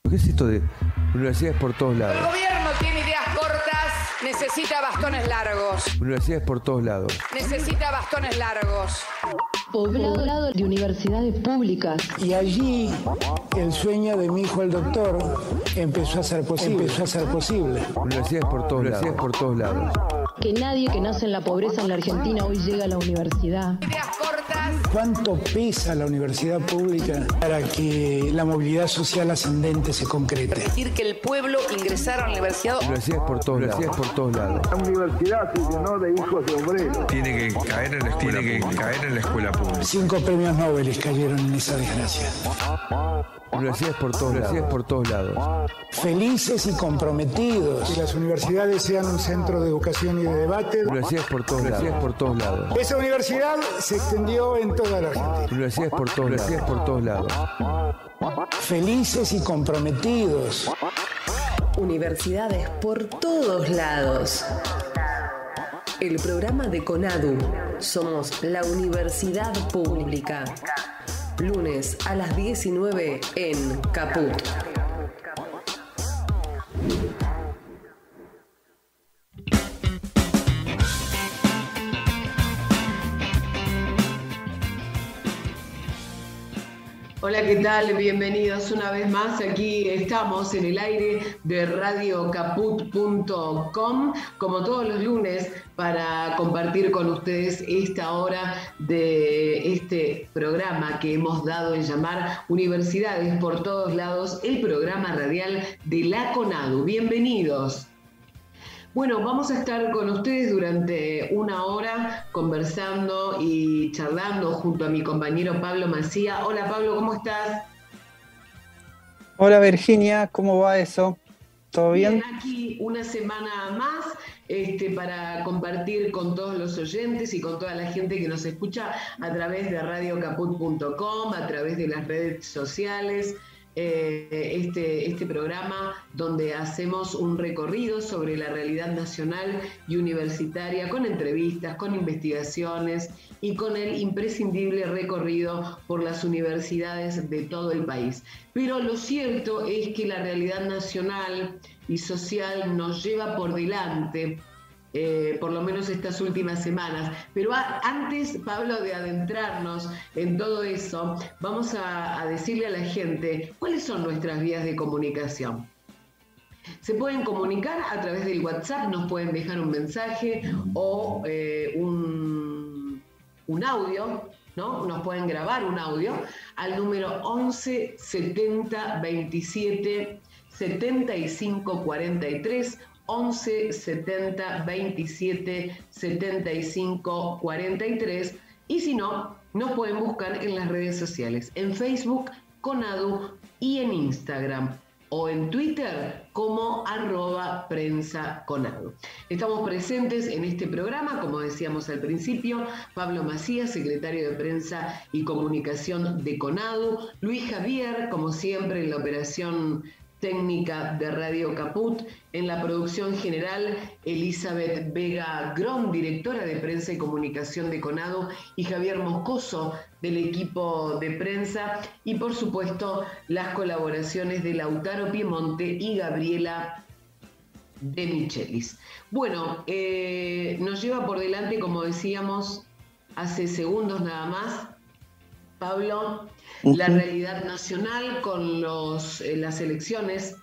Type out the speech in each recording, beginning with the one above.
¿Qué es esto de universidades por todos lados? El gobierno tiene ideas cortas, necesita bastones largos. Universidades por todos lados. Necesita bastones largos. Poblado de universidades públicas. Y allí el sueño de mi hijo el doctor empezó a ser posible. Universidades por todos lados. Universidades por todos lados. Que nadie que nace en la pobreza en la Argentina hoy llega a la universidad. Ideas cortas. ¿Cuánto pesa la universidad pública para que la movilidad social ascendente se concrete? Permitir que el pueblo ingresara a la universidad. Universidades por todos lados. Universidades por todos lados. La universidad se llenó de hijos de obreros. Tiene que caer en la escuela pública. 5 premios Nobel cayeron en esa desgracia. Universidades por todos lados. Universidades por todos lados. Felices y comprometidos. Que las universidades sean un centro de educación y de debate. Universidades por todos lados. Universidades por todos lados. Esa universidad se extendió en toda la Argentina. Universidades por todos lados. Universidades por todos lados. Felices y comprometidos. Universidades por todos lados. El programa de CONADU. Somos la Universidad Pública. Lunes a las 19 en Caput. Hola, ¿qué tal? Bienvenidos una vez más. Aquí estamos en el aire de radiocaput.com, como todos los lunes, para compartir con ustedes esta hora de este programa que hemos dado en llamar Universidades por todos lados, el programa radial de la CONADU. Bienvenidos. Bueno, vamos a estar con ustedes durante una hora conversando y charlando junto a mi compañero Pablo Macía. Hola Pablo, ¿cómo estás? Hola Virginia, ¿cómo va eso? ¿Todo bien? Bien, aquí una semana más para compartir con todos los oyentes y con toda la gente que nos escucha a través de radiocaput.com, a través de las redes sociales. Este programa donde hacemos un recorrido sobre la realidad nacional y universitaria con entrevistas, con investigaciones y con el imprescindible recorrido por las universidades de todo el país. Pero lo cierto es que la realidad nacional y social nos lleva por delante, por lo menos estas últimas semanas. Pero antes, Pablo, de adentrarnos en todo eso, vamos a decirle a la gente cuáles son nuestras vías de comunicación. Se pueden comunicar a través del WhatsApp, nos pueden dejar un mensaje o un audio, ¿no? Nos pueden grabar un audio al número 11 70 27 75 43, 11 70 27 75 43, y si no, nos pueden buscar en las redes sociales, en Facebook, CONADU, y en Instagram o en Twitter como @prensaconadu. Estamos presentes en este programa, como decíamos al principio, Pablo Macías, secretario de Prensa y Comunicación de CONADU, Luis Javier, como siempre, en la operación técnica de Radio Caput, en la producción general Elizabeth Vega Grom, directora de Prensa y Comunicación de CONADU, y Javier Moscoso del equipo de prensa, y por supuesto las colaboraciones de Lautaro Piemonte y Gabriela de Michelis. Bueno, nos lleva por delante, como decíamos hace segundos nada más, Pablo, la realidad nacional con las elecciones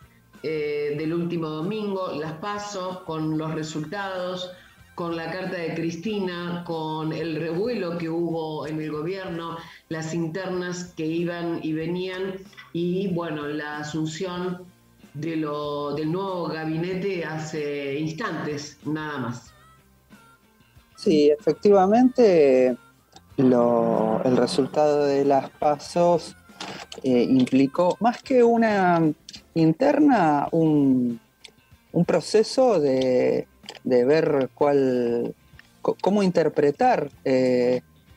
del último domingo, las PASO, con los resultados, con la carta de Cristina, con el revuelo que hubo en el gobierno, las internas que iban y venían, y bueno, la asunción del nuevo gabinete hace instantes, nada más. Sí, efectivamente. El resultado de las PASOs implicó, más que una interna, un proceso de ver cómo interpretar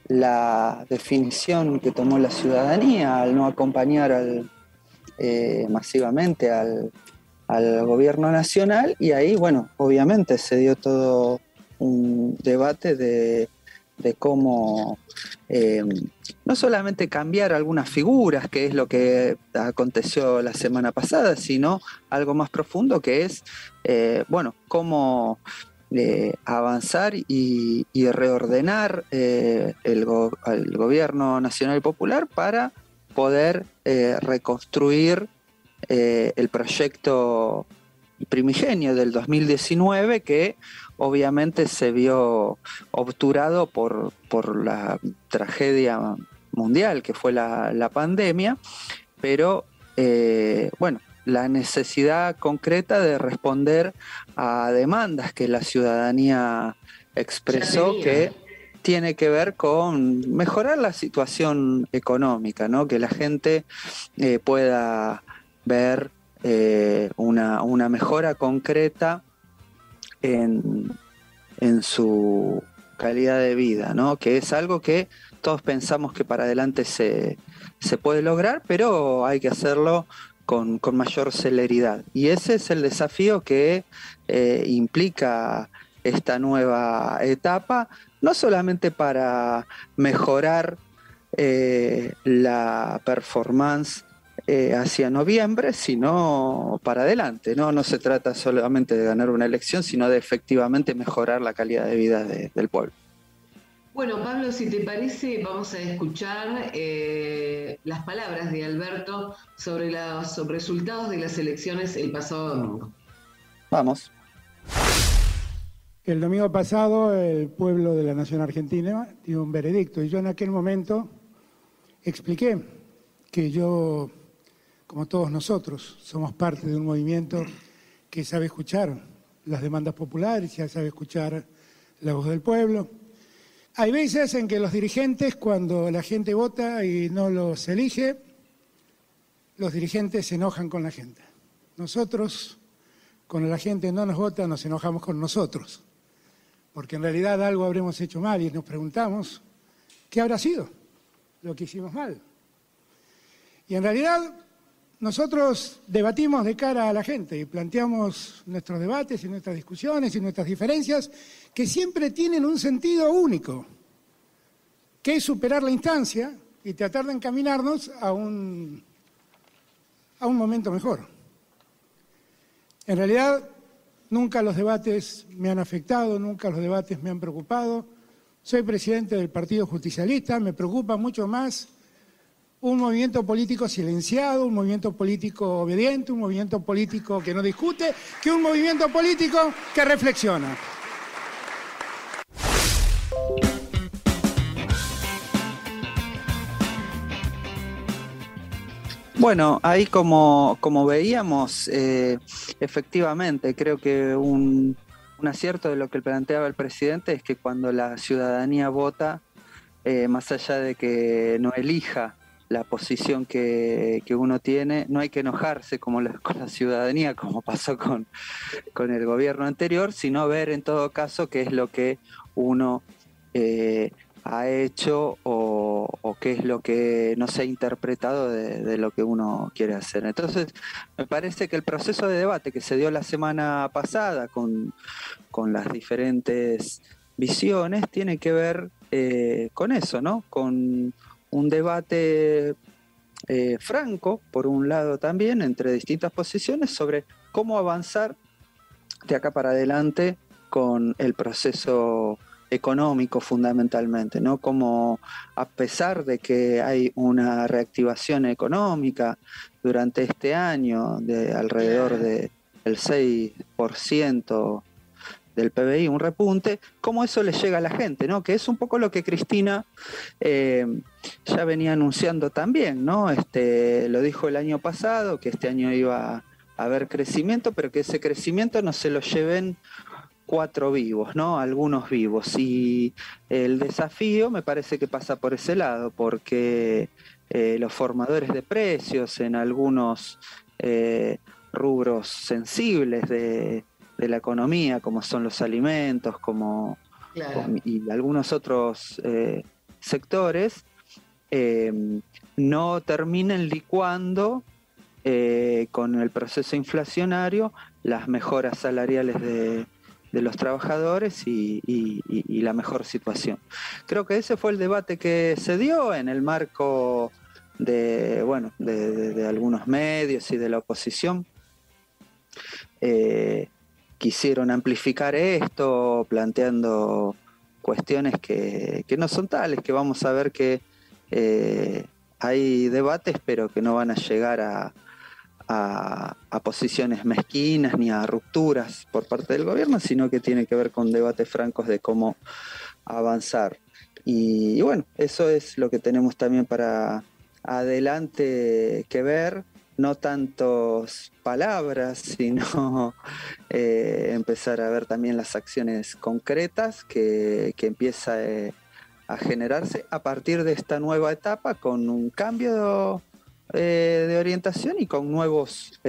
la definición que tomó la ciudadanía al no acompañar masivamente al gobierno nacional, y ahí, bueno, obviamente se dio todo un debate de de cómo no solamente cambiar algunas figuras, que es lo que aconteció la semana pasada, sino algo más profundo, que es, cómo avanzar y reordenar el gobierno nacional y popular para poder reconstruir el proyecto primigenio del 2019, que obviamente se vio obturado por la tragedia mundial que fue la pandemia, pero la necesidad concreta de responder a demandas que la ciudadanía expresó, que tiene que ver con mejorar la situación económica, ¿no? Que la gente pueda ver una mejora concreta en su calidad de vida, ¿no? Que es algo que todos pensamos que para adelante se puede lograr, pero hay que hacerlo con mayor celeridad. Y ese es el desafío que implica esta nueva etapa, no solamente para mejorar la performance hacia noviembre, sino para adelante, ¿no? No se trata solamente de ganar una elección, sino de efectivamente mejorar la calidad de vida del pueblo. Bueno, Pablo, si te parece, vamos a escuchar las palabras de Alberto sobre los resultados de las elecciones el pasado domingo. Vamos. El domingo pasado el pueblo de la nación argentina dio un veredicto y yo en aquel momento expliqué que yo, como todos nosotros, somos parte de un movimiento que sabe escuchar las demandas populares, ya sabe escuchar la voz del pueblo. Hay veces en que los dirigentes, cuando la gente vota y no los elige, los dirigentes se enojan con la gente. Nosotros, cuando la gente no nos vota, nos enojamos con nosotros, porque en realidad algo habremos hecho mal y nos preguntamos, ¿qué habrá sido lo que hicimos mal? Y en realidad nosotros debatimos de cara a la gente y planteamos nuestros debates y nuestras discusiones y nuestras diferencias, que siempre tienen un sentido único, que es superar la instancia y tratar de encaminarnos a un momento mejor. En realidad, nunca los debates me han afectado, nunca los debates me han preocupado. Soy presidente del Partido Justicialista, me preocupa mucho más un movimiento político silenciado, un movimiento político obediente, un movimiento político que no discute, que un movimiento político que reflexiona. Bueno, ahí como veíamos, efectivamente, creo que un acierto de lo que planteaba el presidente es que cuando la ciudadanía vota, más allá de que no elija la posición que uno tiene, no hay que enojarse con la ciudadanía, como pasó con el gobierno anterior, sino ver en todo caso qué es lo que uno ha hecho o qué es lo que no se ha interpretado de lo que uno quiere hacer. Entonces, me parece que el proceso de debate que se dio la semana pasada con las diferentes visiones tiene que ver con eso, ¿no? Con un debate franco, por un lado también, entre distintas posiciones sobre cómo avanzar de acá para adelante con el proceso económico fundamentalmente, ¿no? Como a pesar de que hay una reactivación económica durante este año de alrededor del 6% del PBI, un repunte, cómo eso le llega a la gente, ¿no? Que es un poco lo que Cristina ya venía anunciando también, ¿no? Lo dijo el año pasado, que este año iba a haber crecimiento, pero que ese crecimiento no se lo lleven 4 vivos, ¿no? Algunos vivos. Y el desafío me parece que pasa por ese lado, porque los formadores de precios en algunos rubros sensibles de la economía, como son los alimentos, y algunos otros sectores, no terminen licuando con el proceso inflacionario las mejoras salariales los trabajadores y la mejor situación. Creo que ese fue el debate que se dio en el marco de algunos medios y de la oposición. Quisieron amplificar esto, planteando cuestiones que no son tales, que vamos a ver que hay debates, pero que no van a llegar a posiciones mezquinas ni a rupturas por parte del gobierno, sino que tiene que ver con debates francos de cómo avanzar. Y bueno, eso es lo que tenemos también para adelante que ver. No tantos palabras, sino empezar a ver también las acciones concretas que empieza a generarse a partir de esta nueva etapa, con un cambio de orientación y con nuevos,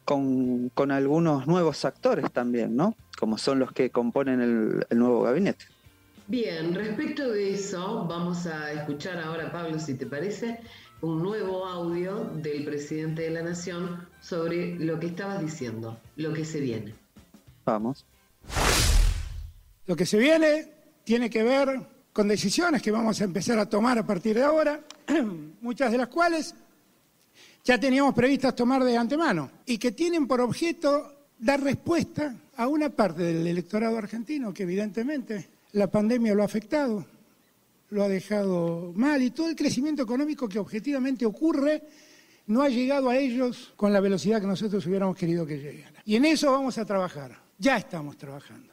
con algunos nuevos actores también, ¿no? Como son los que componen el nuevo gabinete. Bien, respecto de eso, vamos a escuchar ahora, Pablo, si te parece, un nuevo audio del presidente de la Nación sobre lo que estabas diciendo, lo que se viene. Vamos. Lo que se viene tiene que ver con decisiones que vamos a empezar a tomar a partir de ahora, muchas de las cuales ya teníamos previstas tomar de antemano y que tienen por objeto dar respuesta a una parte del electorado argentino que evidentemente la pandemia lo ha afectado, lo ha dejado mal, y todo el crecimiento económico que objetivamente ocurre no ha llegado a ellos con la velocidad que nosotros hubiéramos querido que llegara. Y en eso vamos a trabajar, ya estamos trabajando.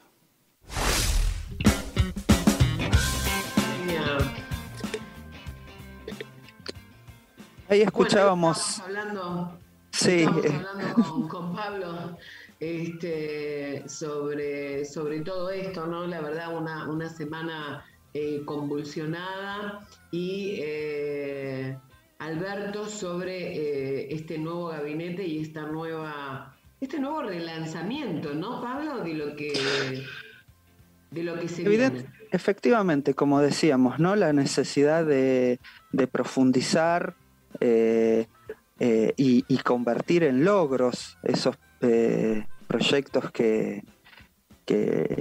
Ahí escuchábamos... Bueno, estamos hablando con Pablo sobre todo esto, ¿no? La verdad, una semana convulsionada, y Alberto sobre este nuevo gabinete y este nuevo relanzamiento, ¿no, Pablo? De lo que se viene. Efectivamente, como decíamos, ¿no? La necesidad de profundizar y convertir en logros esos proyectos que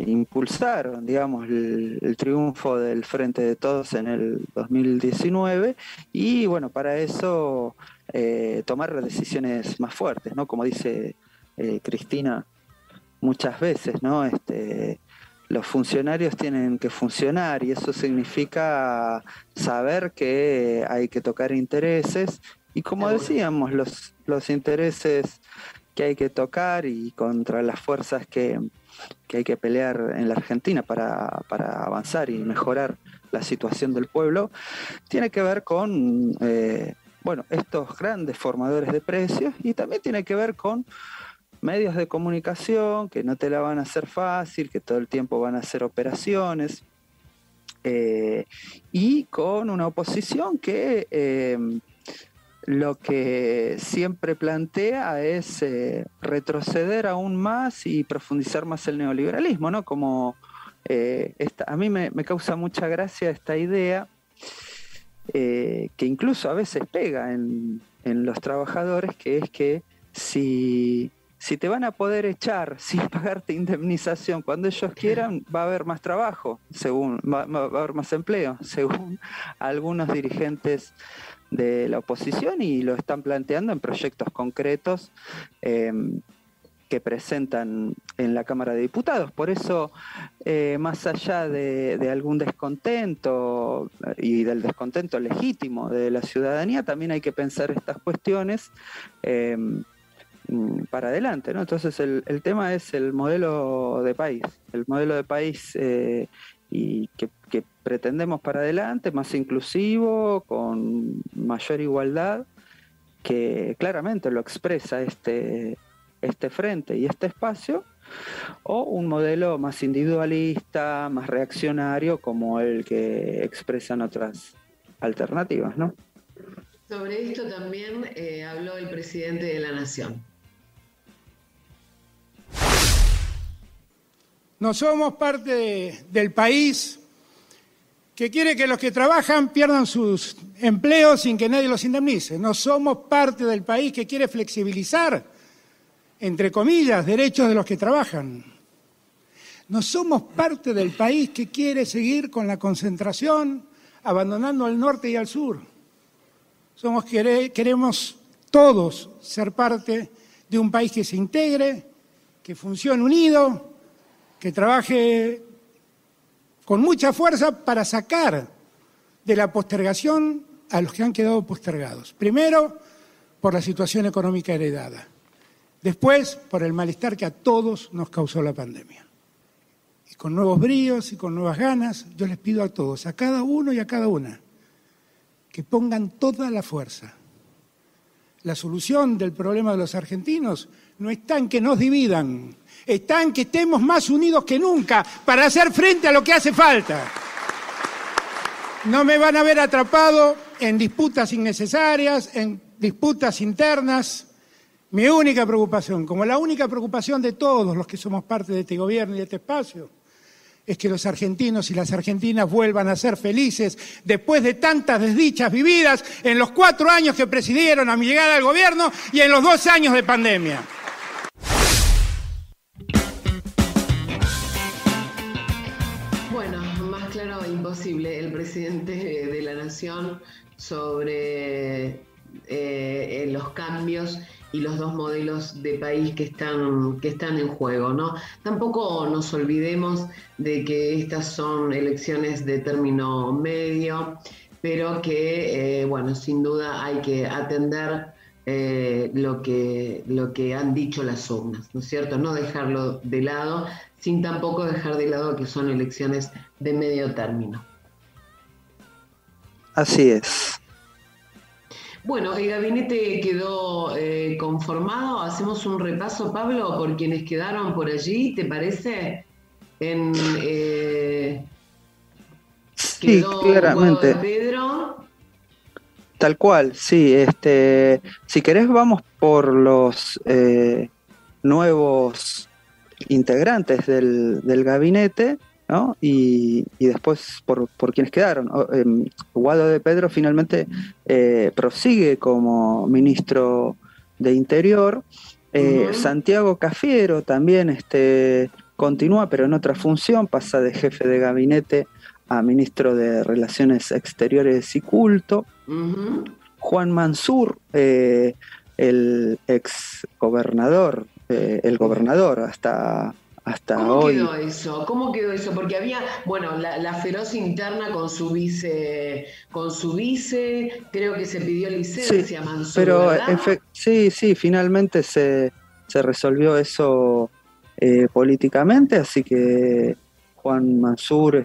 impulsaron, digamos, el triunfo del Frente de Todos en el 2019, y bueno, para eso tomar decisiones más fuertes, ¿no? Como dice Cristina muchas veces, ¿no? Los funcionarios tienen que funcionar, y eso significa saber que hay que tocar intereses, y como decíamos, los intereses que hay que tocar y contra las fuerzas que hay que pelear en la Argentina para avanzar y mejorar la situación del pueblo, tiene que ver con estos grandes formadores de precios, y también tiene que ver con medios de comunicación que no te la van a hacer fácil, que todo el tiempo van a hacer operaciones, y con una oposición que lo que siempre plantea es retroceder aún más y profundizar más el neoliberalismo, ¿no? Como a mí me causa mucha gracia esta idea, que incluso a veces pega en los trabajadores, que es que si te van a poder echar sin pagarte indemnización cuando ellos quieran, va a haber más trabajo, va a haber más empleo, según algunos dirigentes de la oposición, y lo están planteando en proyectos concretos que presentan en la Cámara de Diputados. Por eso, más allá de algún descontento y del descontento legítimo de la ciudadanía, también hay que pensar estas cuestiones para adelante, ¿no? Entonces el tema es el modelo de país, y que pretendemos para adelante, más inclusivo, con mayor igualdad, que claramente lo expresa este frente y este espacio, o un modelo más individualista, más reaccionario, como el que expresan otras alternativas, ¿no? Sobre esto también habló el presidente de la Nación. No somos parte del país que quiere que los que trabajan pierdan sus empleos sin que nadie los indemnice. No somos parte del país que quiere flexibilizar, entre comillas, derechos de los que trabajan. No somos parte del país que quiere seguir con la concentración, abandonando al norte y al sur. Queremos todos ser parte de un país que se integre, que funcione unido, que trabaje con mucha fuerza para sacar de la postergación a los que han quedado postergados. Primero, por la situación económica heredada. Después, por el malestar que a todos nos causó la pandemia. Y con nuevos bríos y con nuevas ganas, yo les pido a todos, a cada uno y a cada una, que pongan toda la fuerza. La solución del problema de los argentinos no está en que nos dividan, está en que estemos más unidos que nunca para hacer frente a lo que hace falta. No me van a ver atrapado en disputas innecesarias, en disputas internas. Mi única preocupación, como la única preocupación de todos los que somos parte de este gobierno y de este espacio, es que los argentinos y las argentinas vuelvan a ser felices después de tantas desdichas vividas en los 4 años que presidieron a mi llegada al gobierno y en los 2 años de pandemia. Bueno, más claro imposible, el presidente de la Nación sobre los cambios y los 2 modelos de país que están en juego, ¿no? Tampoco nos olvidemos de que estas son elecciones de término medio, pero que, bueno, sin duda hay que atender lo que han dicho las urnas, ¿no es cierto? No dejarlo de lado, sin tampoco dejar de lado que son elecciones de medio término. Así es. Bueno, el gabinete quedó conformado. Hacemos un repaso, Pablo, por quienes quedaron por allí, ¿te parece? Sí, quedó claramente. Guado de Pedro. Tal cual, sí. Si querés, vamos por los nuevos integrantes del gabinete, ¿no? Y después por quienes quedaron. Guado de Pedro finalmente prosigue como ministro de Interior. Santiago Cafiero también continúa, pero en otra función, pasa de jefe de gabinete a ministro de Relaciones Exteriores y Culto. Juan Mansur, el ex gobernador, el gobernador hasta hoy. ¿Cómo quedó eso? Porque había, bueno, la feroz interna con su vice, creo que se pidió licencia, sí, Mansur, pero sí, finalmente se resolvió eso políticamente, así que Juan Mansur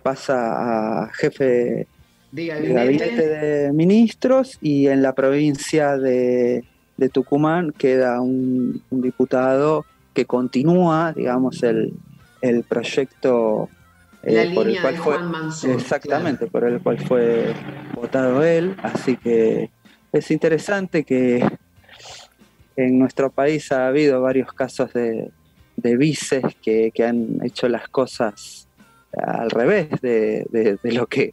pasa a jefe de gabinete de ministros, y en la provincia de Tucumán queda un diputado que continúa, digamos, el proyecto por el cual fue Juan Mansur, exactamente, claro, por el cual fue votado él. Así que es interesante que en nuestro país ha habido varios casos de vices que han hecho las cosas al revés de lo que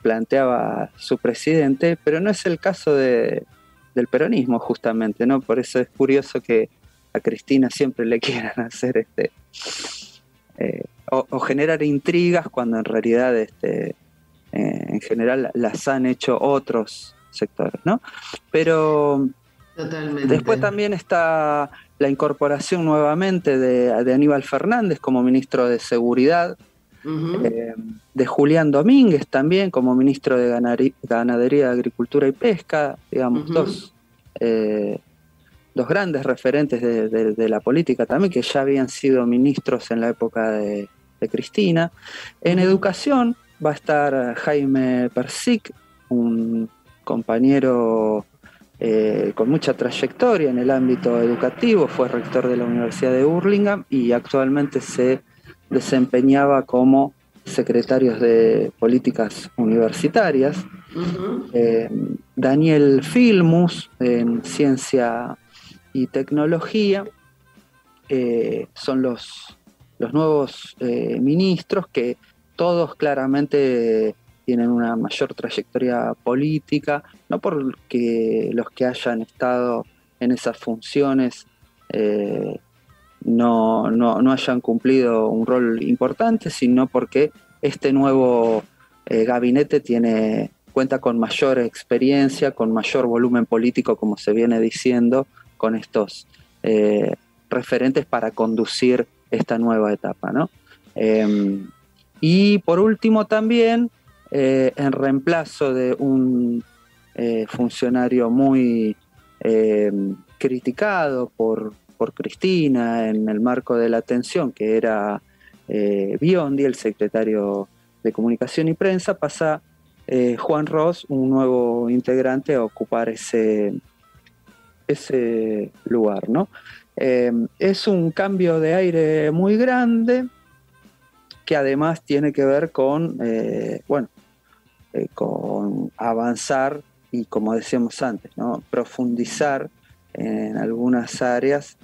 planteaba su presidente, pero no es el caso del peronismo, justamente, ¿no? Por eso es curioso que a Cristina siempre le quieran hacer o generar intrigas, cuando en realidad en general las han hecho otros sectores, ¿no? Pero totalmente. Después también está la incorporación nuevamente de Aníbal Fernández como ministro de Seguridad, de Julián Domínguez también como ministro de Ganadería, Agricultura y Pesca, digamos, dos grandes referentes de la política también, que ya habían sido ministros en la época de Cristina. En educación va a estar Jaime Persic, un compañero con mucha trayectoria en el ámbito educativo, fue rector de la Universidad de Burlingame y actualmente se desempeñaba como secretario de políticas universitarias. Daniel Filmus en ciencia y tecnología. Son los nuevos ministros, que todos claramente tienen una mayor trayectoria política, no porque los que hayan estado en esas funciones no hayan cumplido un rol importante, sino porque este nuevo gabinete cuenta con mayor experiencia, con mayor volumen político, como se viene diciendo, con estos referentes para conducir esta nueva etapa, ¿no? Y por último también, en reemplazo de un funcionario muy criticado por Cristina en el marco de la atención, que era Biondi, el secretario de Comunicación y Prensa, pasa Juan Ros, un nuevo integrante, a ocupar ese lugar, ¿no? Es un cambio de aire muy grande que además tiene que ver con avanzar y, como decíamos antes, ¿no? Profundizar en algunas áreas,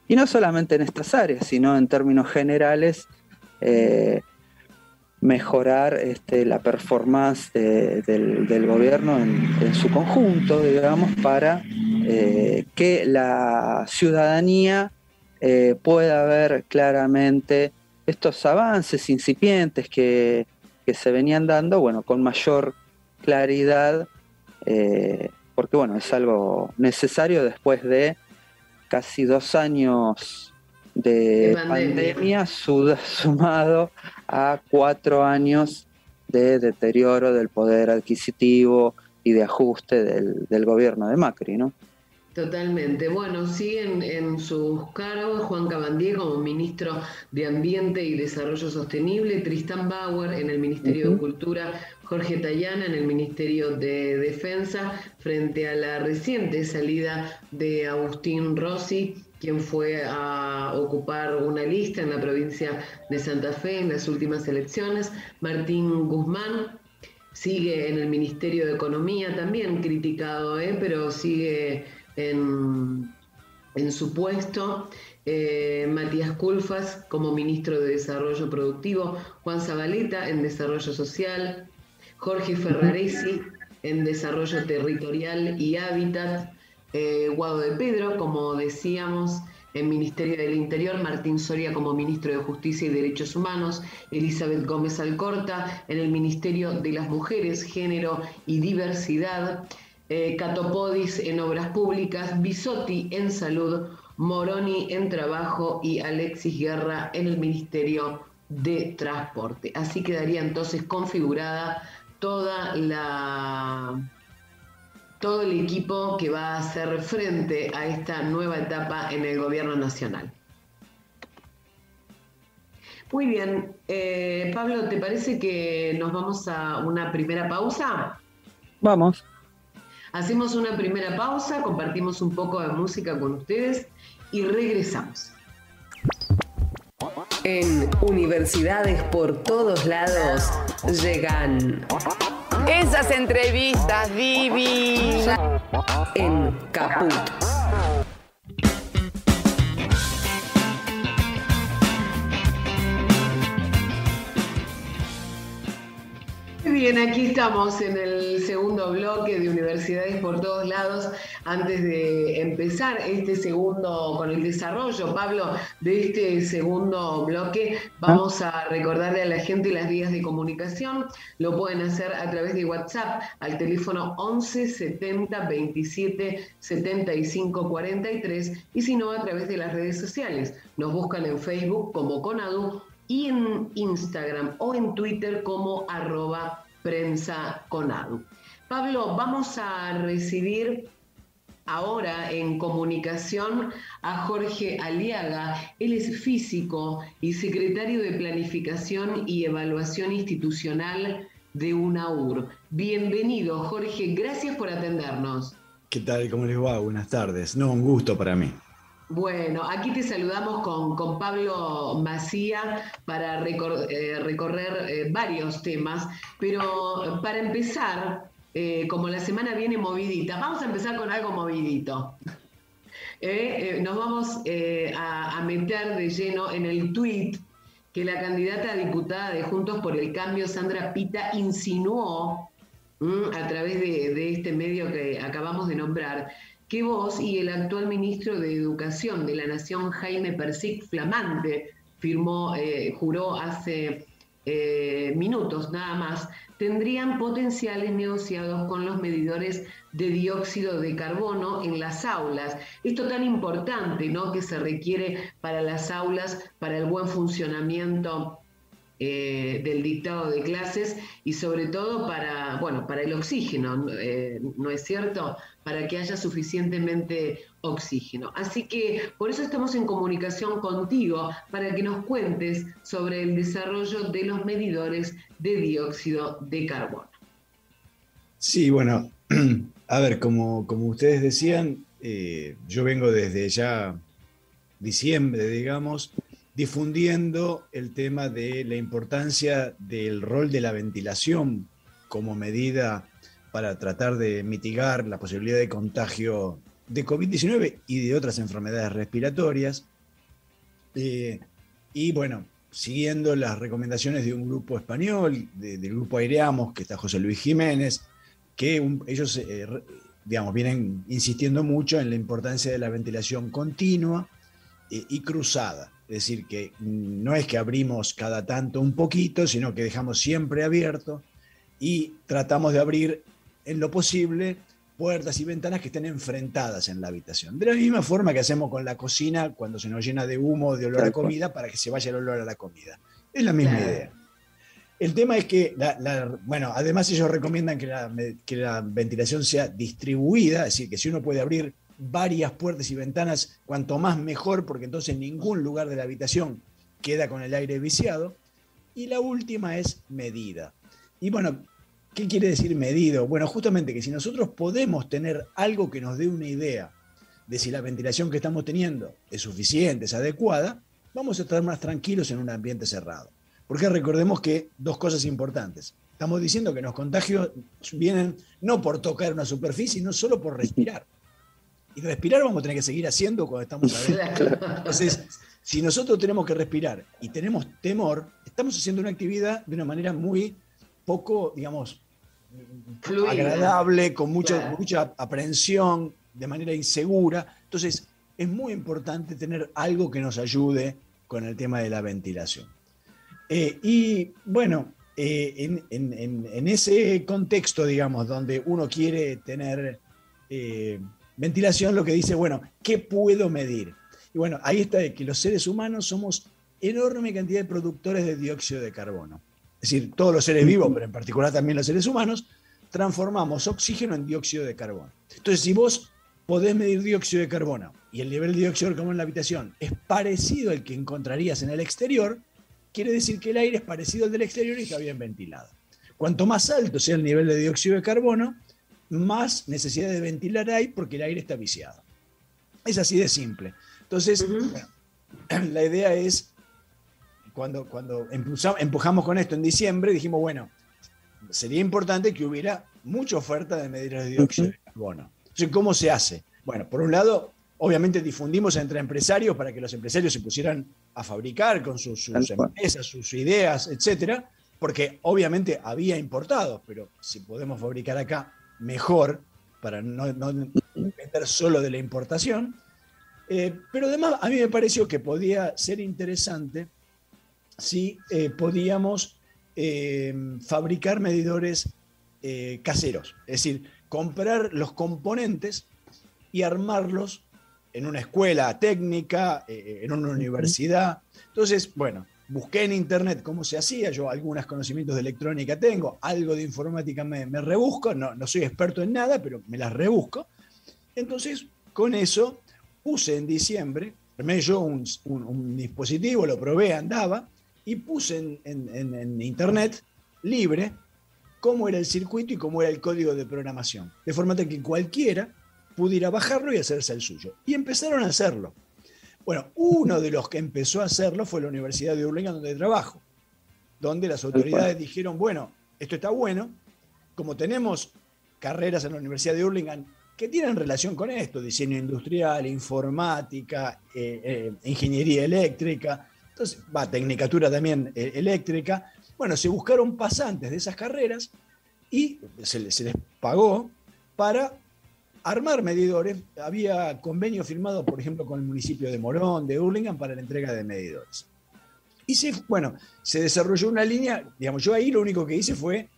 y no solamente en estas áreas, sino en términos generales, mejorar la performance del gobierno en su conjunto, digamos, para que la ciudadanía pueda ver claramente estos avances incipientes que se venían dando, bueno, con mayor claridad, porque bueno, es algo necesario después de casi 2 años de pandemia, sumado a 4 años de deterioro del poder adquisitivo y de ajuste del gobierno de Macri, ¿no? Totalmente. Bueno, siguen en sus cargos Juan Cabandier como ministro de Ambiente y Desarrollo Sostenible, Tristán Bauer en el Ministerio de Cultura, Jorge Tayana en el Ministerio de Defensa, frente a la reciente salida de Agustín Rossi, quien fue a ocupar una lista en la provincia de Santa Fe en las últimas elecciones. Martín Guzmán sigue en el Ministerio de Economía, también criticado, pero sigue en su puesto. Matías Culfas como ministro de Desarrollo Productivo, Juan Zabaleta en Desarrollo Social, Jorge Ferraresi en Desarrollo Territorial y Hábitat, Guado de Pedro, como decíamos, en Ministerio del Interior, Martín Soria como ministro de Justicia y Derechos Humanos, Elizabeth Gómez Alcorta en el Ministerio de las Mujeres, Género y Diversidad, Catopodis en Obras Públicas, Bisotti en Salud, Moroni en Trabajo y Alexis Guerra en el Ministerio de Transporte. Así quedaría entonces configurada todo el equipo que va a hacer frente a esta nueva etapa en el gobierno nacional. Muy bien, Pablo, ¿te parece que nos vamos a una primera pausa? Vamos. Hacemos una primera pausa, compartimos un poco de música con ustedes y regresamos. En Universidades por Todos Lados llegan esas entrevistas divinas en Caput. Bien, aquí estamos en el segundo bloque de Universidades por Todos Lados. Antes de empezar con el desarrollo, Pablo, de este segundo bloque, vamos a recordarle a la gente las vías de comunicación. Lo pueden hacer a través de WhatsApp al teléfono 11 70 27 75 43 y si no, a través de las redes sociales. Nos buscan en Facebook como Conadu y en Instagram o en Twitter como @prensaconadu. Pablo, vamos a recibir ahora en comunicación a Jorge Aliaga. Él es físico y secretario de Planificación y Evaluación Institucional de UNAUR. Bienvenido, Jorge, gracias por atendernos. ¿Qué tal? ¿Cómo les va? Buenas tardes. No, un gusto para mí. Bueno, aquí te saludamos con Pablo Macía para recorrer varios temas, pero para empezar, como la semana viene movidita, vamos a empezar con algo movidito. Nos vamos a meter de lleno en el tuit que la candidata a diputada de Juntos por el Cambio, Sandra Pita, insinuó a través de este medio que acabamos de nombrar, que vos y el actual ministro de Educación de la Nación, Jaime Persic, flamante, juró hace minutos nada más, tendrían potenciales negociados con los medidores de dióxido de carbono en las aulas. Esto tan importante, ¿no?, que se requiere para las aulas, para el buen funcionamiento del dictado de clases y sobre todo para el oxígeno, ¿no es cierto?, para que haya suficientemente oxígeno. Así que por eso estamos en comunicación contigo, para que nos cuentes sobre el desarrollo de los medidores de dióxido de carbono. Sí, bueno, a ver, como ustedes decían, yo vengo desde ya diciembre, digamos, difundiendo el tema de la importancia del rol de la ventilación como medida para tratar de mitigar la posibilidad de contagio de COVID-19 y de otras enfermedades respiratorias. Y bueno, siguiendo las recomendaciones de un grupo español, del grupo Aireamos, que está José Luis Jiménez, que ellos vienen insistiendo mucho en la importancia de la ventilación continua y cruzada. Es decir, que no es que abrimos cada tanto un poquito, sino que dejamos siempre abierto y tratamos de abrir en lo posible puertas y ventanas que estén enfrentadas en la habitación. De la misma forma que hacemos con la cocina cuando se nos llena de humo, de olor a comida, para que se vaya el olor a la comida. Es la misma idea. El tema es que, además ellos recomiendan que la ventilación sea distribuida, es decir, que si uno puede abrir varias puertas y ventanas, cuanto más mejor, porque entonces ningún lugar de la habitación queda con el aire viciado. Y la última es medida. Y bueno, ¿qué quiere decir medido? Bueno, justamente que si nosotros podemos tener algo que nos dé una idea de si la ventilación que estamos teniendo es suficiente, es adecuada, vamos a estar más tranquilos en un ambiente cerrado. Porque recordemos que dos cosas importantes. Estamos diciendo que los contagios vienen no por tocar una superficie, sino solo por respirar. Y respirar vamos a tener que seguir haciendo cuando estamos adentro. Entonces, si nosotros tenemos que respirar y tenemos temor, estamos haciendo una actividad de una manera muy poco, digamos, fluida, agradable, con mucha aprehensión, de manera insegura. Entonces, es muy importante tener algo que nos ayude con el tema de la ventilación. Y bueno, en ese contexto, digamos, donde uno quiere tener ventilación, lo que dice, bueno, ¿qué puedo medir? Y bueno, ahí está de que los seres humanos somos enorme cantidad de productores de dióxido de carbono. Es decir, todos los seres vivos, pero en particular también los seres humanos, transformamos oxígeno en dióxido de carbono. Entonces, si vos podés medir dióxido de carbono y el nivel de dióxido de carbono en la habitación es parecido al que encontrarías en el exterior, quiere decir que el aire es parecido al del exterior y está bien ventilado. Cuanto más alto sea el nivel de dióxido de carbono, más necesidad de ventilar hay porque el aire está viciado. Es así de simple. Entonces, la idea es, cuando empujamos con esto en diciembre, dijimos, bueno, sería importante que hubiera mucha oferta de medidores de dióxido de carbono. Entonces, ¿cómo se hace? Bueno, por un lado, obviamente difundimos entre empresarios para que los empresarios se pusieran a fabricar con sus empresas, sus ideas, etcétera, porque obviamente había importados, pero si podemos fabricar acá, mejor, para no depender solo de la importación. Pero además a mí me pareció que podía ser interesante si podíamos fabricar medidores caseros, es decir, comprar los componentes y armarlos en una escuela técnica, en una universidad. Entonces, bueno, busqué en internet cómo se hacía, yo algunos conocimientos de electrónica tengo, algo de informática me rebusco, no soy experto en nada, pero me las rebusco. Entonces, con eso puse en diciembre, armé yo un dispositivo, lo probé, andaba, y puse en internet libre cómo era el circuito y cómo era el código de programación, de forma tal que cualquiera pudiera bajarlo y hacerse el suyo. Y empezaron a hacerlo. Bueno, uno de los que empezó a hacerlo fue la Universidad de Hurlingham, donde trabajo, donde las autoridades dijeron, bueno, esto está bueno, como tenemos carreras en la Universidad de Hurlingham que tienen relación con esto, diseño industrial, informática, ingeniería eléctrica, entonces, tecnicatura también eléctrica, bueno, se buscaron pasantes de esas carreras y se les pagó para armar medidores. Había convenio firmado, por ejemplo, con el municipio de Morón, de Hurlingham, para la entrega de medidores. Y se desarrolló una línea, digamos, yo ahí lo único que hice fue,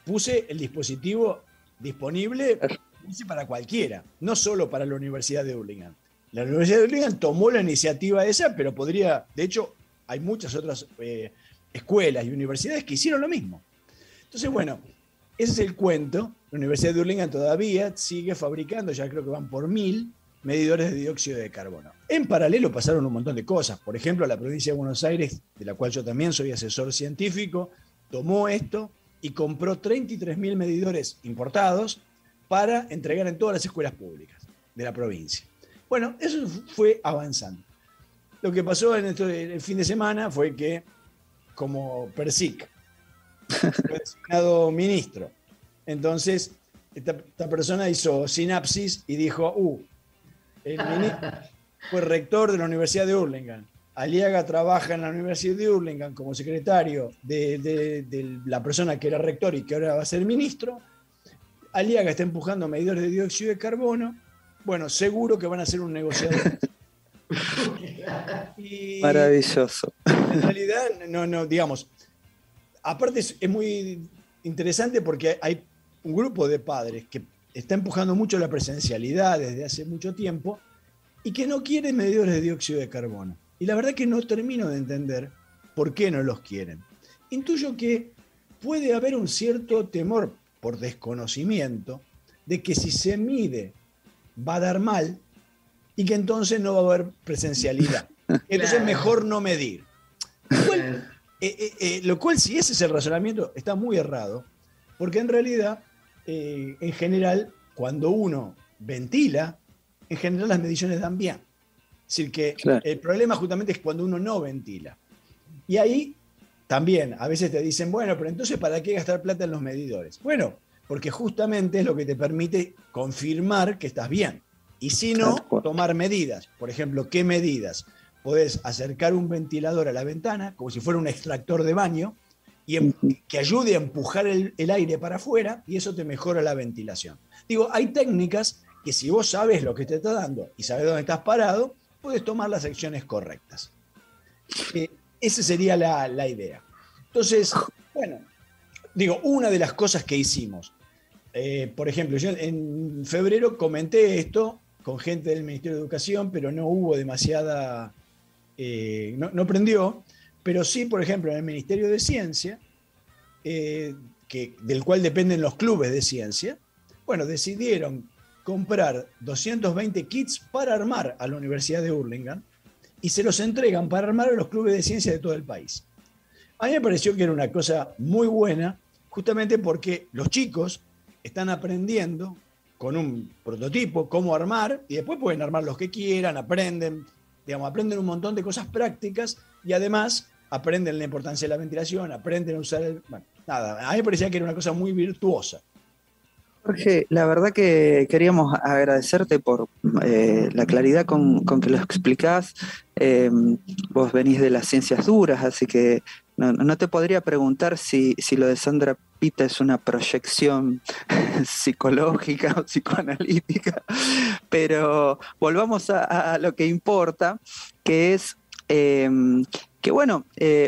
puse el dispositivo disponible para cualquiera, no solo para la Universidad de Hurlingham. La Universidad de Hurlingham tomó la iniciativa esa, pero podría, de hecho, hay muchas otras escuelas y universidades que hicieron lo mismo. Entonces, bueno, ese es el cuento. La Universidad de Hurlingham todavía sigue fabricando, ya creo que van por 1000 medidores de dióxido de carbono. En paralelo pasaron un montón de cosas. Por ejemplo, la provincia de Buenos Aires, de la cual yo también soy asesor científico, tomó esto y compró 33.000 medidores importados para entregar en todas las escuelas públicas de la provincia. Bueno, eso fue avanzando. Lo que pasó el fin de semana fue que, como Persic fue designado ministro, entonces esta persona hizo sinapsis y dijo, el ministro fue rector de la Universidad de Hurlingham. Aliaga trabaja en la Universidad de Hurlingham como secretario de la persona que era rector y que ahora va a ser ministro. Aliaga está empujando medidores de dióxido de carbono. Bueno, seguro que van a hacer un negociador. Maravilloso. En realidad, no, digamos, aparte es muy interesante porque hay un grupo de padres que está empujando mucho la presencialidad desde hace mucho tiempo y que no quieren medidores de dióxido de carbono. Y la verdad que no termino de entender por qué no los quieren. Intuyo que puede haber un cierto temor por desconocimiento de que si se mide va a dar mal y que entonces no va a haber presencialidad. Entonces mejor no medir. Lo cual, si ese es el razonamiento, está muy errado, porque en realidad, en general, cuando uno ventila, en general las mediciones dan bien. Es decir, que el problema justamente es cuando uno no ventila. Y ahí también a veces te dicen, bueno, pero entonces ¿para qué gastar plata en los medidores? Bueno, porque justamente es lo que te permite confirmar que estás bien. Y si no, tomar medidas. Por ejemplo, ¿qué medidas? Podés acercar un ventilador a la ventana, como si fuera un extractor de baño, y que ayude a empujar el aire para afuera, y eso te mejora la ventilación. Digo, hay técnicas que si vos sabes lo que te está dando y sabes dónde estás parado, puedes tomar las acciones correctas. Esa sería la idea. Entonces, bueno, digo, una de las cosas que hicimos, por ejemplo, yo en febrero comenté esto con gente del Ministerio de Educación, pero no hubo demasiada, no prendió, pero sí, por ejemplo, en el Ministerio de Ciencia, del cual dependen los clubes de ciencia, bueno, decidieron comprar 220 kits para armar a la Universidad de Hurlingham y se los entregan para armar a los clubes de ciencia de todo el país. A mí me pareció que era una cosa muy buena, justamente porque los chicos están aprendiendo con un prototipo cómo armar y después pueden armar los que quieran, aprenden un montón de cosas prácticas y además aprenden la importancia de la ventilación, aprenden a usar a mí me parecía que era una cosa muy virtuosa. Jorge, la verdad que queríamos agradecerte por la claridad con que lo explicás. Vos venís de las ciencias duras, así que no te podría preguntar si lo de Sandra Pita es una proyección psicológica o psicoanalítica, pero volvamos a lo que importa, que es que bueno,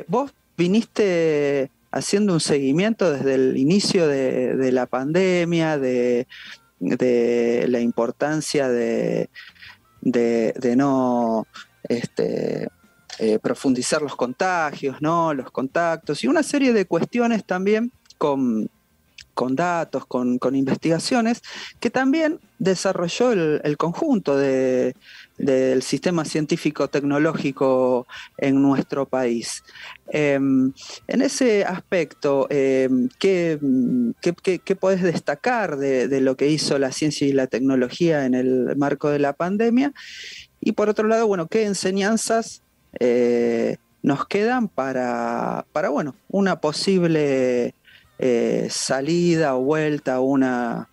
vos viniste haciendo un seguimiento desde el inicio de la pandemia, de la importancia de no profundizar los contagios, ¿no? Los contactos y una serie de cuestiones también con datos, con investigaciones, que también desarrolló el conjunto del sistema científico-tecnológico en nuestro país. En ese aspecto, ¿qué podés destacar de lo que hizo la ciencia y la tecnología en el marco de la pandemia? Y por otro lado, bueno, ¿qué enseñanzas nos quedan para bueno, una posible salida o vuelta a una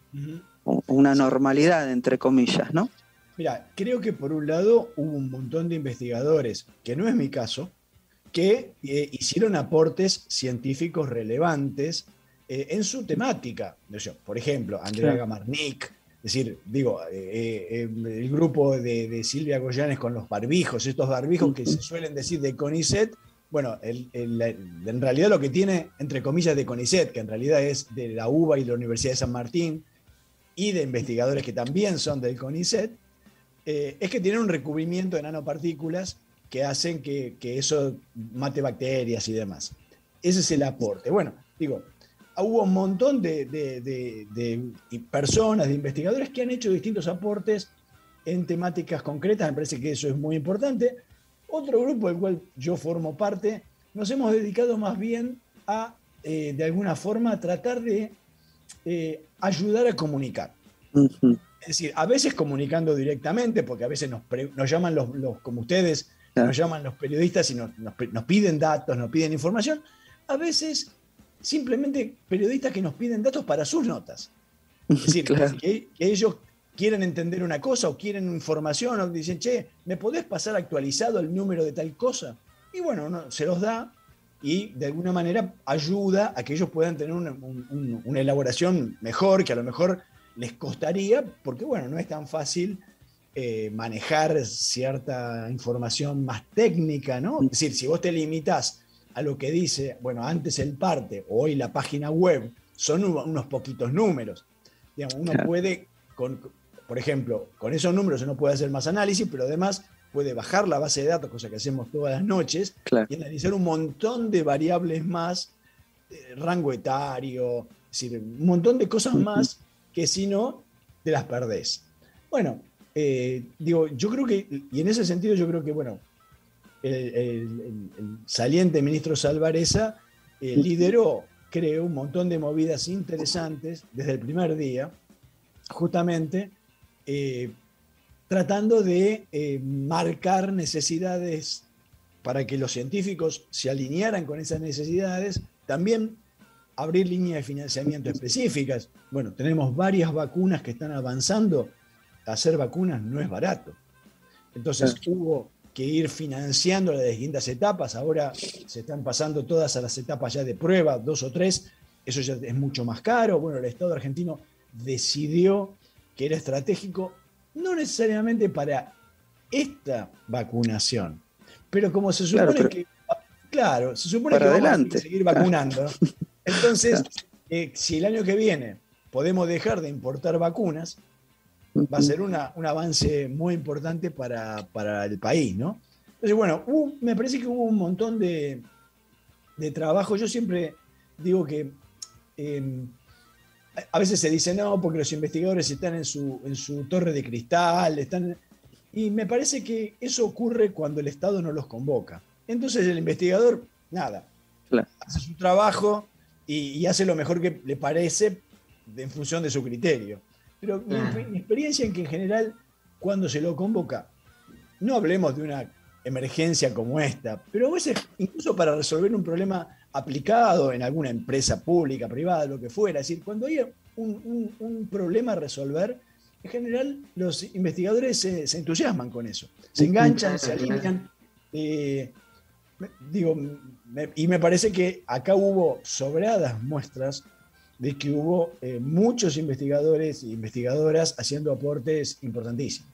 normalidad, entre comillas, ¿no? Mira, creo que por un lado hubo un montón de investigadores, que no es mi caso, que hicieron aportes científicos relevantes en su temática. Por ejemplo, Andrea Gamarnik, decir, digo, el grupo de Silvia Goyanes con los barbijos, estos barbijos que se suelen decir de CONICET, bueno, en realidad lo que tiene, entre comillas, de CONICET, que en realidad es de la UBA y la Universidad de San Martín, y de investigadores que también son del CONICET, es que tienen un recubrimiento de nanopartículas que hacen que eso mate bacterias y demás. Ese es el aporte. Bueno, digo, hubo un montón de personas, de investigadores que han hecho distintos aportes en temáticas concretas, me parece que eso es muy importante. Otro grupo del cual yo formo parte, nos hemos dedicado más bien a, de alguna forma, tratar de ayudar a comunicar. Ujú. Es decir, a veces comunicando directamente, porque a veces nos llaman como ustedes, nos llaman los periodistas y nos piden datos, nos piden información. A veces simplemente periodistas que nos piden datos para sus notas. Es decir, Claro. que ellos quieren entender una cosa o quieren información o dicen, che, ¿me podés pasar actualizado el número de tal cosa? Y bueno, se los da y de alguna manera ayuda a que ellos puedan tener una elaboración mejor, que a lo mejor les costaría, porque bueno, no es tan fácil manejar cierta información más técnica, ¿no? Es decir, si vos te limitas a lo que dice, bueno, antes el parte, o hoy la página web, son unos poquitos números. Digamos, uno puede, por ejemplo, con esos números uno puede hacer más análisis, pero además puede bajar la base de datos, cosa que hacemos todas las noches, Claro. y analizar un montón de variables más, rango etario, es decir, un montón de cosas más que si no, te las perdés. Bueno, digo, yo creo que, y en ese sentido yo creo que, bueno, el saliente ministro Salvarezza lideró, creo, un montón de movidas interesantes desde el primer día, justamente tratando de marcar necesidades para que los científicos se alinearan con esas necesidades, también abrir líneas de financiamiento específicas. Bueno, tenemos varias vacunas que están avanzando. Hacer vacunas no es barato. Entonces hubo que ir financiando las distintas etapas. Ahora se están pasando todas a las etapas ya de prueba, 2 o 3. Eso ya es mucho más caro. Bueno, el Estado argentino decidió que era estratégico, no necesariamente para esta vacunación, pero como se supone que, claro, se supone que vamos a seguir vacunando. Entonces, si el año que viene podemos dejar de importar vacunas, va a ser un avance muy importante para el país, ¿no? Entonces, bueno, me parece que hubo un montón de trabajo. Yo siempre digo que a veces se dice no, porque los investigadores están en su torre de cristal, y me parece que eso ocurre cuando el Estado no los convoca. Entonces el investigador, nada, hace su trabajo y hace lo mejor que le parece en función de su criterio. Pero mi experiencia es que en general, cuando se lo convoca, no hablemos de una emergencia como esta, pero a veces incluso para resolver un problema aplicado en alguna empresa pública, privada, lo que fuera, es decir, cuando hay un problema a resolver, en general los investigadores se entusiasman con eso, se enganchan, se alinean. Y me parece que acá hubo sobradas muestras de que hubo muchos investigadores e investigadoras haciendo aportes importantísimos.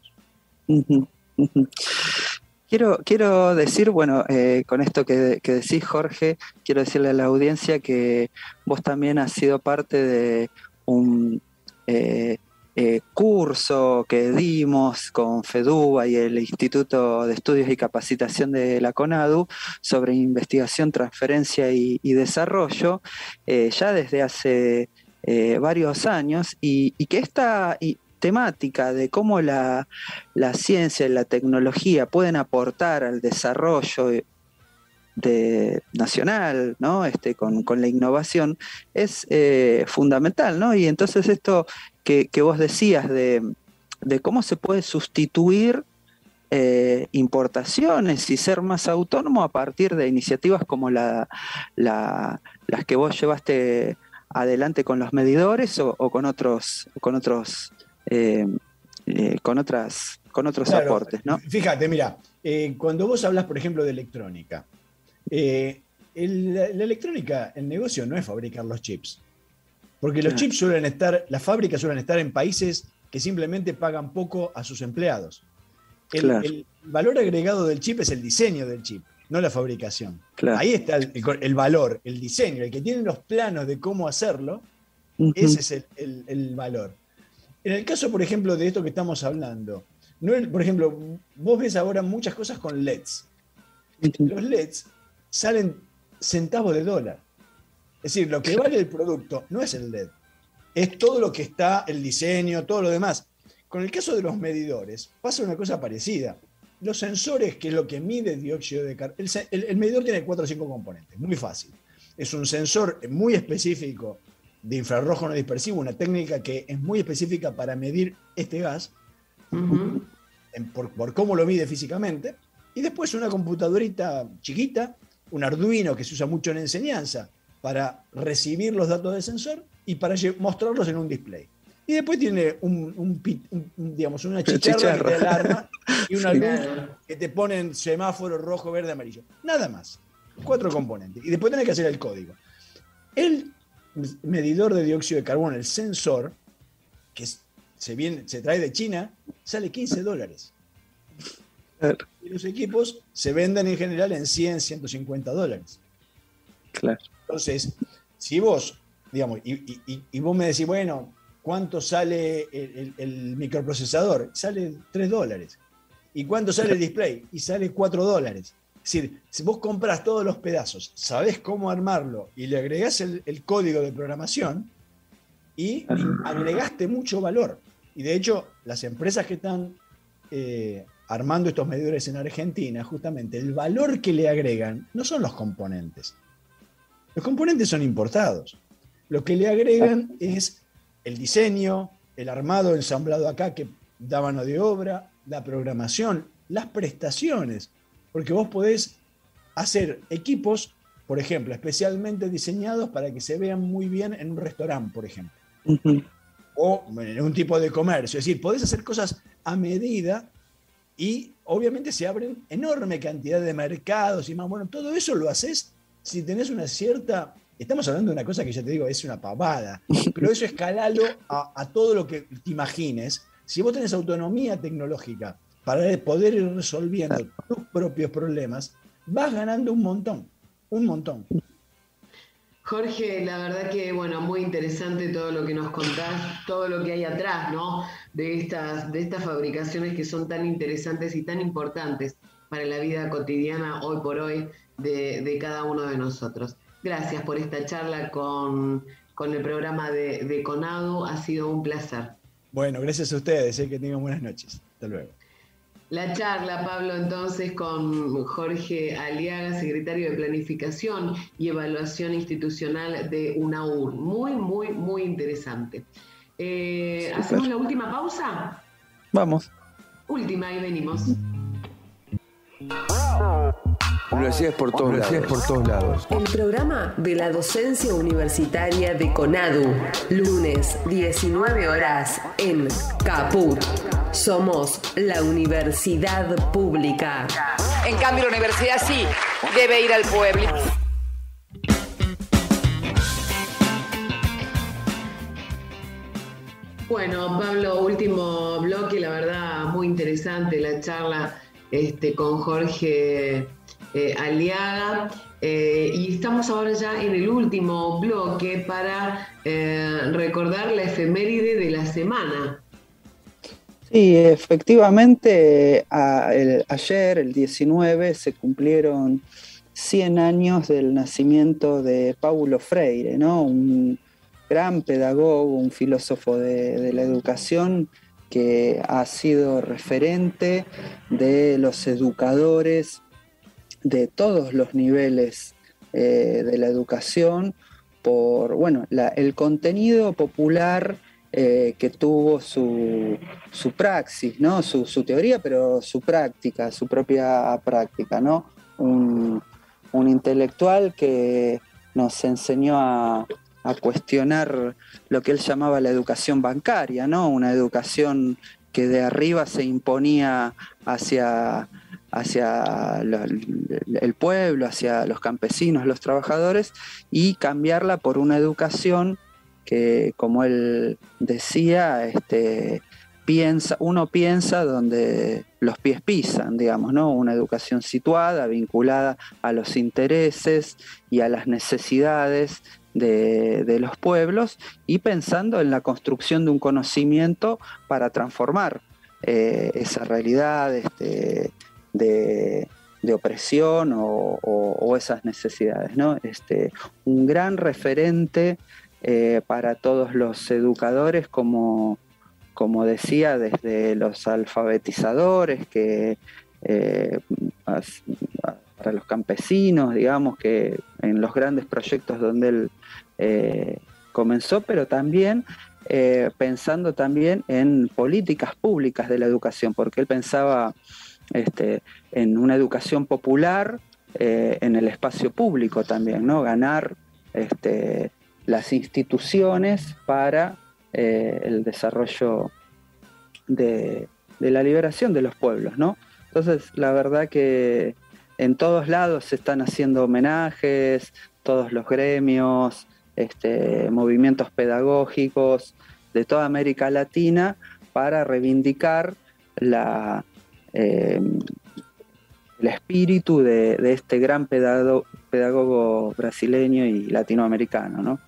Quiero decir, bueno, con esto que decís, Jorge, quiero decirle a la audiencia que vos también has sido parte de un curso que dimos con FEDUBA y el Instituto de Estudios y Capacitación de la CONADU sobre investigación, transferencia y desarrollo, ya desde hace varios años, y que esta temática de cómo la ciencia y la tecnología pueden aportar al desarrollo nacional, ¿no? Con la innovación, es fundamental, ¿no? Y entonces esto que vos decías de cómo se puede sustituir importaciones y ser más autónomo a partir de iniciativas como las que vos llevaste adelante con los medidores o con otros aportes, ¿no? Fíjate, mira, cuando vos hablas, por ejemplo, de electrónica, la electrónica, el negocio no es fabricar los chips, porque los chips las fábricas suelen estar en países que simplemente pagan poco a sus empleados. Claro. El valor agregado del chip es el diseño del chip, no la fabricación. Claro. Ahí está el valor, el diseño, el que tiene los planos de cómo hacerlo, ese es el valor. En el caso, por ejemplo, de esto que estamos hablando, por ejemplo, vos ves ahora muchas cosas con LEDs. Los LEDs salen centavos de dólar. Es decir, lo que vale el producto no es el LED, es todo lo que está, el diseño, todo lo demás. Con el caso de los medidores, pasa una cosa parecida. Los sensores, que es lo que mide dióxido de carbono, el medidor tiene 4 o 5 componentes, muy fácil. Es un sensor muy específico de infrarrojo no dispersivo, una técnica que es muy específica para medir este gas, por cómo lo mide físicamente. Y después una computadorita chiquita, un Arduino que se usa mucho en enseñanza, para recibir los datos del sensor y para mostrarlos en un display. Y después tiene digamos, una chicharra que te alarma y una luz que te ponen semáforo rojo, verde, amarillo. Nada más. 4 componentes. Y después tenés que hacer el código. El medidor de dióxido de carbono, el sensor, que se trae de China, sale $15. Y los equipos se venden en general en $100, $150. Claro. Entonces, si vos, digamos, y vos me decís, bueno, ¿cuánto sale el microprocesador? Sale $3. ¿Y cuánto sale el display? Y sale $4. Es decir, si vos compras todos los pedazos, sabés cómo armarlo y le agregás el código de programación y agregaste mucho valor. Y de hecho, las empresas que están armando estos medidores en Argentina, justamente el valor que le agregan no son los componentes. Los componentes son importados. Lo que le agregan es el diseño, el armado ensamblado acá que da mano de obra, la programación, las prestaciones. Porque vos podés hacer equipos, por ejemplo, especialmente diseñados para que se vean muy bien en un restaurante, por ejemplo. O en un tipo de comercio. Es decir, podés hacer cosas a medida y obviamente se abren enorme cantidad de mercados y más. Bueno, todo eso lo haces si tenés una cierta... Estamos hablando de una cosa que ya te digo, es una pavada, pero eso escalalo a todo lo que te imagines. Si vos tenés autonomía tecnológica para poder ir resolviendo tus propios problemas, vas ganando un montón, un montón. Jorge, la verdad que, bueno, muy interesante todo lo que nos contás, todo lo que hay atrás, ¿no? De estas fabricaciones que son tan interesantes y tan importantes para la vida cotidiana hoy por hoy de cada uno de nosotros. Gracias por esta charla con el programa de CONADU, ha sido un placer. Bueno, gracias a ustedes, que tengan buenas noches. Hasta luego. La charla, Pablo, entonces con Jorge Aliaga, secretario de Planificación y Evaluación Institucional de UNAUR. Muy, muy, muy interesante. ¿Hacemos la última pausa? Vamos. Última, y venimos. Universidades por todos lados. El programa de la docencia universitaria de CONADU, lunes 19 horas en Caput. Somos la universidad pública. En cambio, la universidad sí debe ir al pueblo. Bueno, Pablo, último bloque, la verdad muy interesante la charla con Jorge Aliaga, y estamos ahora ya en el último bloque para recordar la efeméride de la semana. Sí, efectivamente, ayer, el 19, se cumplieron 100 años del nacimiento de Paulo Freire, ¿no? Un gran pedagogo, un filósofo de la educación que ha sido referente de los educadores de todos los niveles de la educación por, bueno, el contenido popular que tuvo su praxis, ¿no? Su teoría, pero su práctica, su propia práctica, ¿no? Un intelectual que nos enseñó a cuestionar lo que él llamaba la educación bancaria, ¿no? Una educación que de arriba se imponía hacia el pueblo, hacia los campesinos, los trabajadores, y cambiarla por una educación que, como él decía, uno piensa donde los pies pisan, digamos, ¿no? Una educación situada, vinculada a los intereses y a las necesidades de los pueblos, y pensando en la construcción de un conocimiento para transformar esa realidad de opresión o esas necesidades, ¿no? Un gran referente para todos los educadores, como decía, desde los alfabetizadores, para los campesinos, digamos, que en los grandes proyectos donde él comenzó, pero también pensando también en políticas públicas de la educación, porque él pensaba en una educación popular en el espacio público también, ¿no? Ganar las instituciones para el desarrollo de la liberación de los pueblos, ¿no? Entonces, la verdad que en todos lados se están haciendo homenajes, todos los gremios, movimientos pedagógicos de toda América Latina para reivindicar el espíritu de este gran pedagogo brasileño y latinoamericano, ¿no?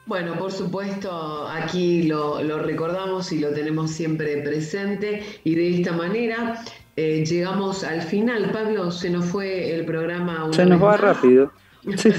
Bueno, por supuesto, aquí lo recordamos y lo tenemos siempre presente, y de esta manera llegamos al final. Pablo, se nos fue el programa. Se nos va rápido. Sí.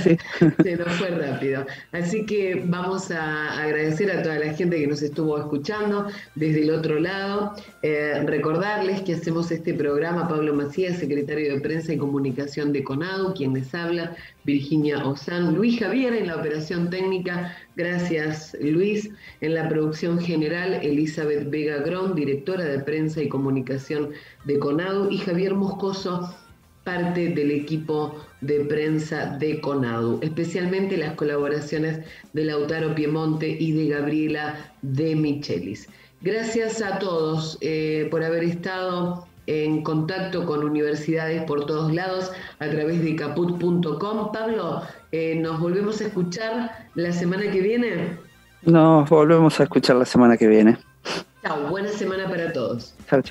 Se nos fue rápido. Así que vamos a agradecer a toda la gente que nos estuvo escuchando desde el otro lado. Recordarles que hacemos este programa Pablo Macías, secretario de Prensa y Comunicación de CONADU, quien les habla, Virginia Ozán, Luis Javier en la operación técnica. Gracias, Luis. En la producción general, Elizabeth Vega Grón, directora de Prensa y Comunicación de CONADU, y Javier Moscoso, parte del equipo de prensa de CONADU, especialmente las colaboraciones de Lautaro Piemonte y de Gabriela De Michelis. Gracias a todos por haber estado en contacto con universidades por todos lados a través de caput.com. Pablo, ¿nos volvemos a escuchar la semana que viene? Nos volvemos a escuchar la semana que viene. Chao, buena semana para todos. Chao.